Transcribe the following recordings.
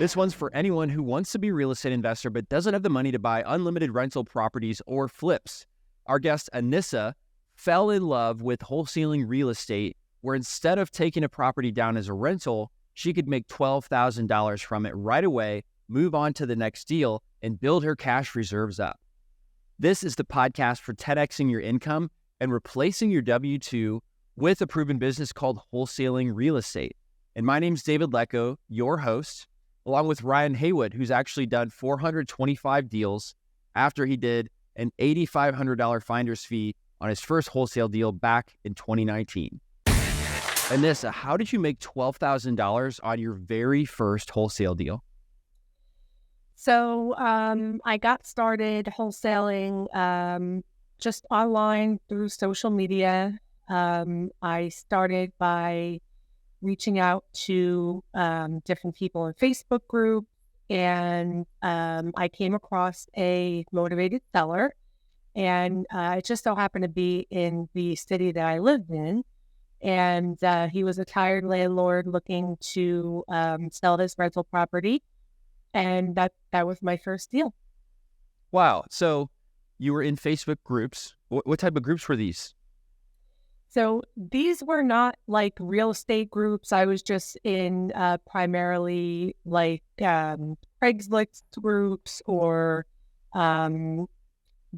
This one's for anyone who wants to be a real estate investor but doesn't have the money to buy unlimited rental properties or flips. Our guest, Anisa, fell in love with wholesaling real estate, where instead of taking a property down as a rental, she could make $12,000 from it right away, move on to the next deal, and build her cash reserves up. This is the podcast for 10xing your income and replacing your W-2 with a proven business called wholesaling real estate. And my name's David Lecco, your host, along with Ryan Haywood, who's actually done 425 deals after he did an $8,500 finder's fee on his first wholesale deal back in 2019. Anisa, how did you make $12,000 on your very first wholesale deal? So I got started wholesaling just online through social media. I started by reaching out to different people in Facebook group, and I came across a motivated seller, and it just so happened to be in the city that I lived in, and he was a tired landlord looking to sell his rental property, and that was my first deal. Wow. So you were in Facebook groups. What type of groups were these? So these were not like real estate groups. I was just in primarily like Craigslist groups or buy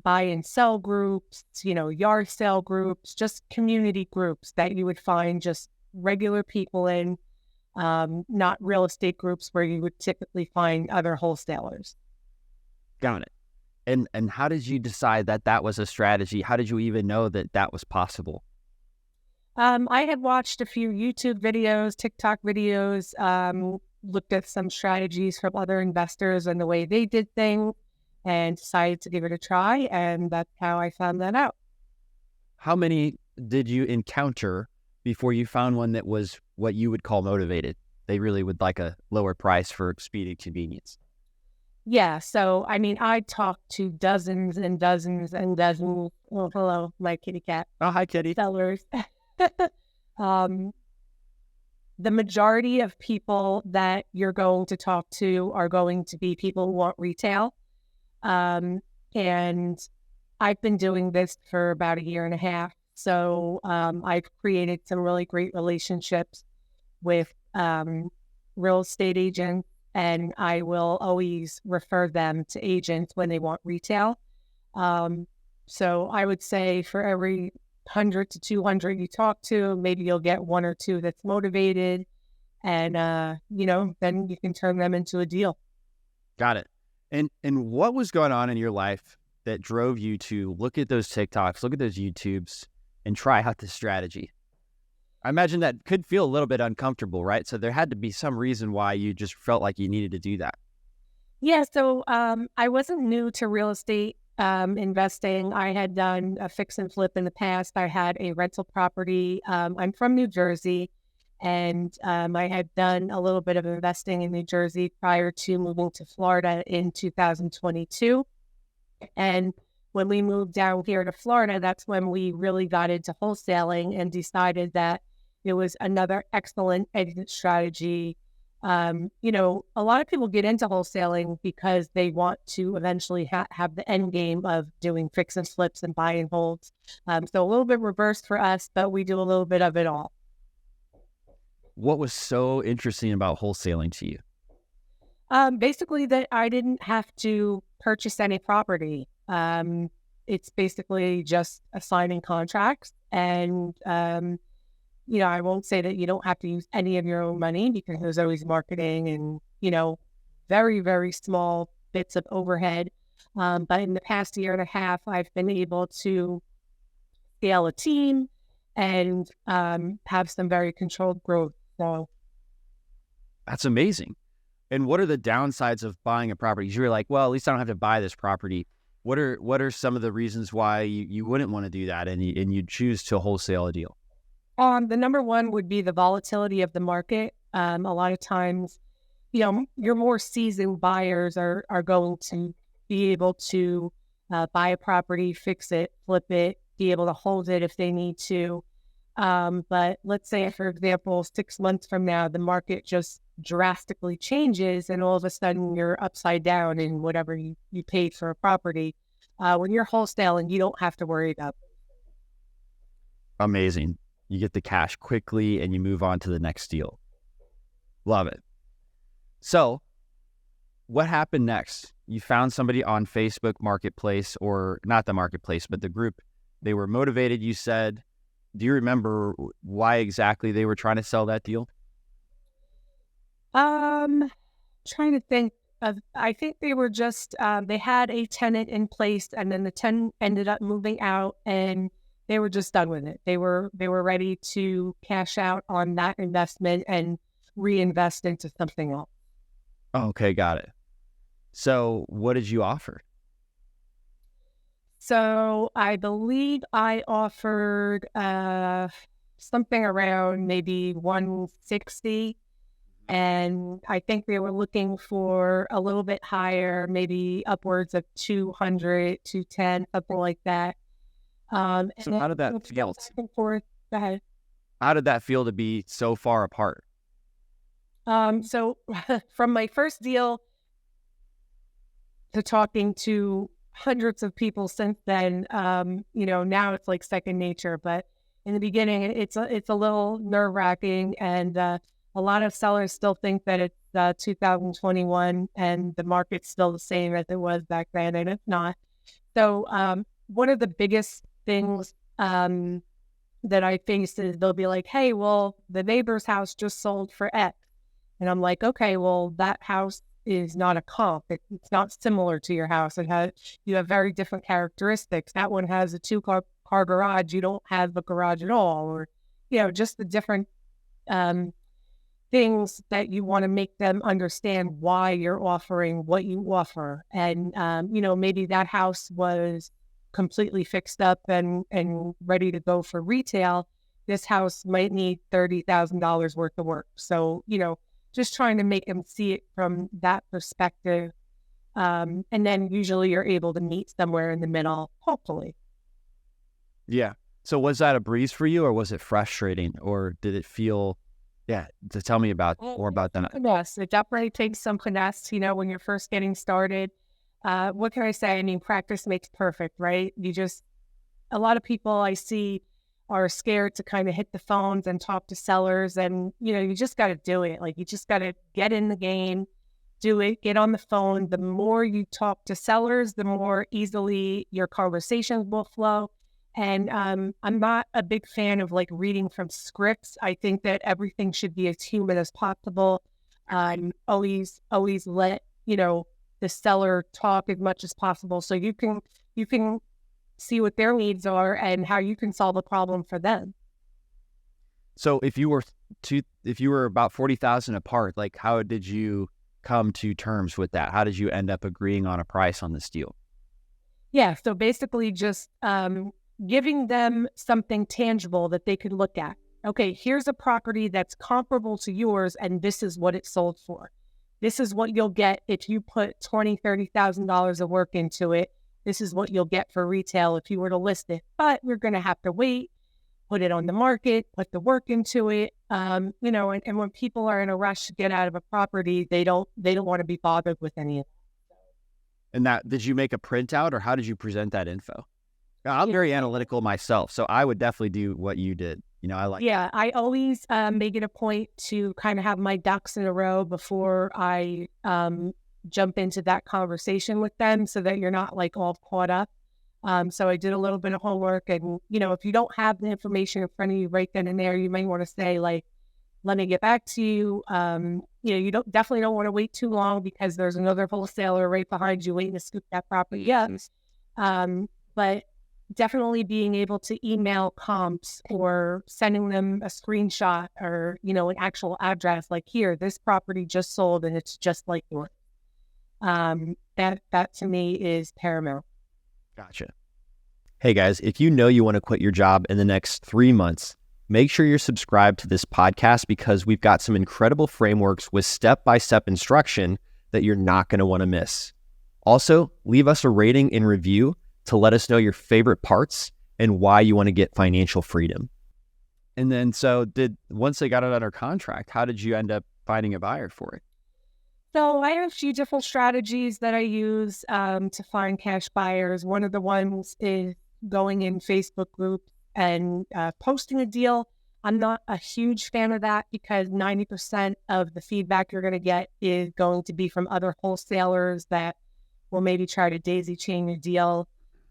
and sell groups, yard sale groups, just community groups that you would find just regular people in, not real estate groups where you would typically find other wholesalers. Got it. And how did you decide that was a strategy? How did you even know that was possible? I had watched a few YouTube videos, TikTok videos, looked at some strategies from other investors and the way they did things, and decided to give it a try. And that's how I found that out. How many did you encounter before you found one that was what you would call motivated? They really would like a lower price for speed and convenience. Yeah. So, I talked to dozens and dozens and dozens. Oh, hello, my kitty cat. Oh, hi, kitty. Sellers. The majority of people that you're going to talk to are going to be people who want retail. And I've been doing this for about 1.5 years. So I've created some really great relationships with real estate agents, and I will always refer them to agents when they want retail. So I would say for every 100 to 200 you talk to, maybe you'll get one or two that's motivated, and then you can turn them into a deal. Got it. And what was going on in your life that drove you to look at those TikToks, look at those YouTubes, and try out this strategy? I imagine that could feel a little bit uncomfortable, right? So there had to be some reason why you just felt like you needed to do that. Yeah. So I wasn't new to real estate investing. I had done a fix and flip in the past. I had a rental property. I'm from New Jersey, and I had done a little bit of investing in New Jersey prior to moving to Florida in 2022. And when we moved down here to Florida, that's when we really got into wholesaling and decided that it was another excellent exit strategy. A lot of people get into wholesaling because they want to eventually have the end game of doing fix and flips and buy and holds. So a little bit reversed for us, but we do a little bit of it all. What was so interesting about wholesaling to you? Basically that I didn't have to purchase any property. It's basically just assigning contracts, and I won't say that you don't have to use any of your own money, because there's always marketing and, very, very small bits of overhead. But in the past 1.5 years, I've been able to scale a team and have some very controlled growth. So that's amazing. And what are the downsides of buying a property? You're like, well, at least I don't have to buy this property. What are some of the reasons why you wouldn't want to do that and you'd choose to wholesale a deal? The number one would be the volatility of the market. A lot of times, your more seasoned buyers are going to be able to buy a property, fix it, flip it, be able to hold it if they need to. But let's say, for example, 6 months from now, the market just drastically changes and all of a sudden you're upside down in whatever you paid for a property. When you're wholesaling, you don't have to worry about it. Amazing. You get the cash quickly and you move on to the next deal. Love it. So what happened next? You found somebody on Facebook Marketplace, or not the Marketplace, but the group. They were motivated, you said. Do you remember why exactly they were trying to sell that deal? Trying to think of, I think they were just, they had a tenant in place and then the tenant ended up moving out and they were just done with it. They were ready to cash out on that investment and reinvest into something else. Okay, got it. So what did you offer? So I believe I offered something around maybe 160, and I think they were looking for a little bit higher, maybe upwards of 200, 210, something like that. So how did that feel? Back and forth. Go ahead. How did that feel to be so far apart? So from my first deal to talking to hundreds of people since then, now it's like second nature, but in the beginning, it's a little nerve-wracking, and a lot of sellers still think that it's 2021 and the market's still the same as it was back then, and it's not. So one of the biggest things that I face is they'll be like, hey, well, the neighbor's house just sold for X. And I'm like, okay, well, that house is not a comp. It's not similar to your house. You have very different characteristics. That one has a 2-car garage. You don't have a garage at all, or, just the different things that you want to make them understand why you're offering what you offer. And, maybe that house was completely fixed up and ready to go for retail. This house might need $30,000 worth of work. So, just trying to make them see it from that perspective. And then usually you're able to meet somewhere in the middle, hopefully. Yeah. So was that a breeze for you, or was it frustrating, or did it feel, to tell me more about that? Yes, it definitely takes some finesse, when you're first getting started. What can I say? I mean, practice makes perfect, right? A lot of people I see are scared to kind of hit the phones and talk to sellers, and you just got to do it. Like, you just got to get in the game, do it, get on the phone. The more you talk to sellers, the more easily your conversations will flow. And I'm not a big fan of like reading from scripts. I think that everything should be as human as possible. Always let the seller talk as much as possible, so you can see what their needs are and how you can solve a problem for them. So if you were about 40,000 apart, like, how did you come to terms with that? How did you end up agreeing on a price on this deal? Yeah. So basically just giving them something tangible that they could look at. Okay, here's a property that's comparable to yours, and this is what it sold for. This is what you'll get if you put $20,000, $30,000 of work into it. This is what you'll get for retail if you were to list it. But we're going to have to wait, put it on the market, put the work into it. And when people are in a rush to get out of a property, they don't want to be bothered with any of that. And did you make a printout, or how did you present that info? I'm very analytical myself, so I would definitely do what you did. I always make it a point to kind of have my ducks in a row before I jump into that conversation with them, so that you're not like all caught up. So I did a little bit of homework, and if you don't have the information in front of you right then and there, you might want to say like, let me get back to you. You definitely don't want to wait too long, because there's another wholesaler right behind you waiting to scoop that property up. But definitely being able to email comps or sending them a screenshot or, an actual address, like, here, this property just sold and it's just like yours. That to me is paramount. Gotcha. Hey guys, if you want to quit your job in the next 3 months, make sure you're subscribed to this podcast, because we've got some incredible frameworks with step-by-step instruction that you're not going to want to miss. Also, leave us a rating and review to let us know your favorite parts and why you want to get financial freedom. And then, once they got it under contract, how did you end up finding a buyer for it? So I have a few different strategies that I use to find cash buyers. One of the ones is going in Facebook groups and posting a deal. I'm not a huge fan of that because 90% of the feedback you're going to get is going to be from other wholesalers that will maybe try to daisy chain your deal.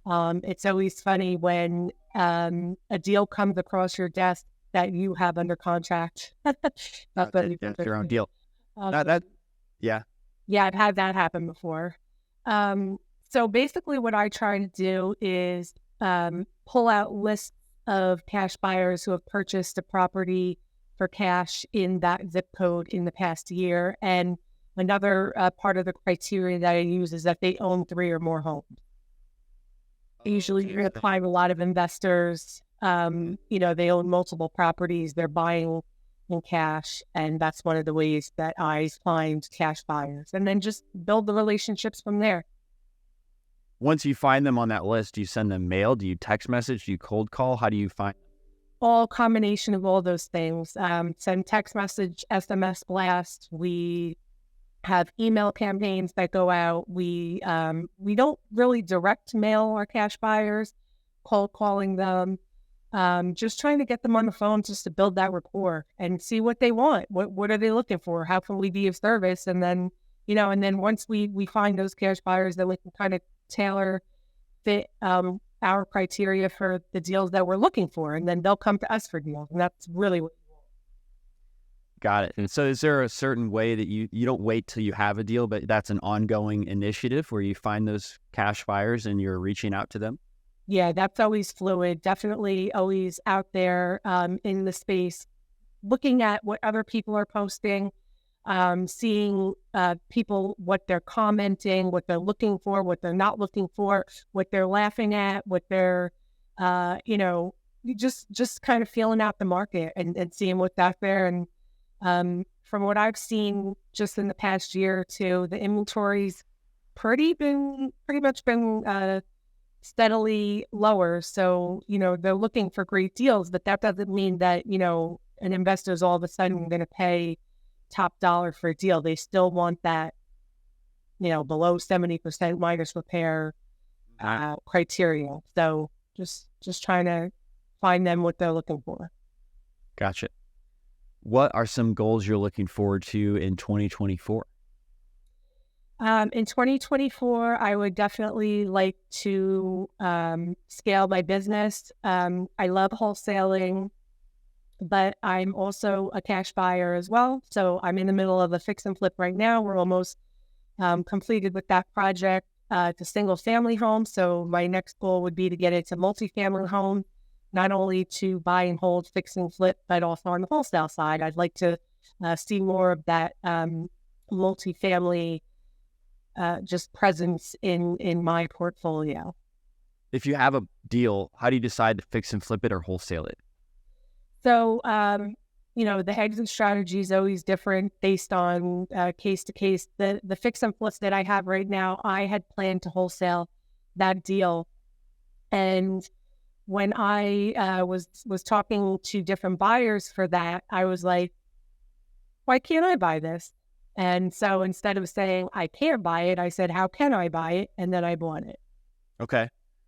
It's always funny when a deal comes across your desk that you have under contract. It's your own deal. Yeah. Yeah, I've had that happen before. So basically what I try to do is pull out lists of cash buyers who have purchased a property for cash in that zip code in the past year. And another part of the criteria that I use is that they own 3 or more homes. Usually you're going to find a lot of investors, they own multiple properties, they're buying in cash, and that's one of the ways that I find cash buyers, and then just build the relationships from there. Once you find them on that list, do you send them mail? Do you text message? Do you cold call? How do you find them? All combination of all those things. Send text message, SMS blast. We have email campaigns that go out. We don't really direct mail our cash buyers, cold calling them, just trying to get them on the phone just to build that rapport and see what they want. What are they looking for? How can we be of service? And then, once we find those cash buyers, then we can kind of tailor fit our criteria for the deals that we're looking for. And then they'll come to us for deals. And that's really what we want. Got it. And so is there a certain way that you don't wait till you have a deal, but that's an ongoing initiative where you find those cash buyers and you're reaching out to them? Yeah, that's always fluid. Definitely always out there in the space, looking at what other people are posting, seeing people, what they're commenting, what they're looking for, what they're not looking for, what they're laughing at, what they're, just kind of feeling out the market and seeing what's out there. And from what I've seen just in the past year or two, the inventory's pretty much been steadily lower. So, they're looking for great deals, but that doesn't mean that, an investor's all of a sudden going to pay top dollar for a deal. They still want that, below 70% minus repair criteria. So just trying to find them what they're looking for. Gotcha. What are some goals you're looking forward to in 2024? In 2024, I would definitely like to scale my business. I love wholesaling, but I'm also a cash buyer as well. So I'm in the middle of a fix and flip right now. We're almost completed with that project. It's a single family home. So my next goal would be to get it to multifamily home, not only to buy and hold, fix and flip, but also on the wholesale side. I'd like to see more of that multifamily just presence in my portfolio. If you have a deal, how do you decide to fix and flip it or wholesale it? So, the exit strategy is always different based on case to case. The fix and flips that I have right now, I had planned to wholesale that deal. And when I was talking to different buyers for that, I was like, why can't I buy this? And so instead of saying I can't buy it, I said, how can I buy it? And then I bought it. Okay.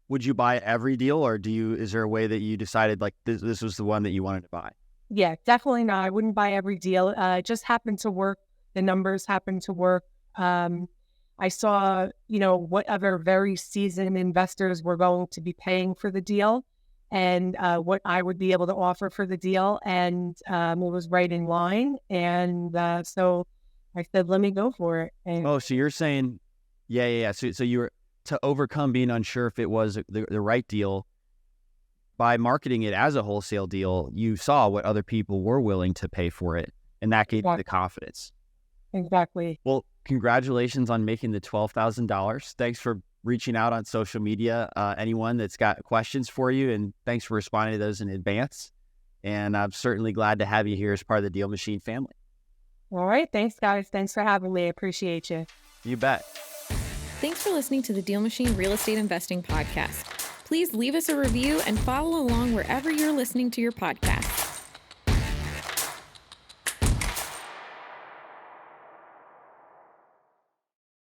Would you buy every deal, or is there a way that you decided like this was the one that you wanted to buy? Yeah, definitely not. I wouldn't buy every deal. It just happened to work. The numbers happened to work. I saw, what other very seasoned investors were going to be paying for the deal and what I would be able to offer for the deal. And it was right in line. And so I said, let me go for it. And so you're saying, yeah. So you were, to overcome being unsure if it was the right deal, by marketing it as a wholesale deal, you saw what other people were willing to pay for it, and that gave you the confidence. Exactly. Well, congratulations on making the $12,000. Thanks for reaching out on social media. Anyone that's got questions for you, and thanks for responding to those in advance. And I'm certainly glad to have you here as part of the DealMachine family. All right. Thanks, guys. Thanks for having me. I appreciate you. You bet. Thanks for listening to the DealMachine Real Estate Investing Podcast. Please leave us a review and follow along wherever you're listening to your podcast.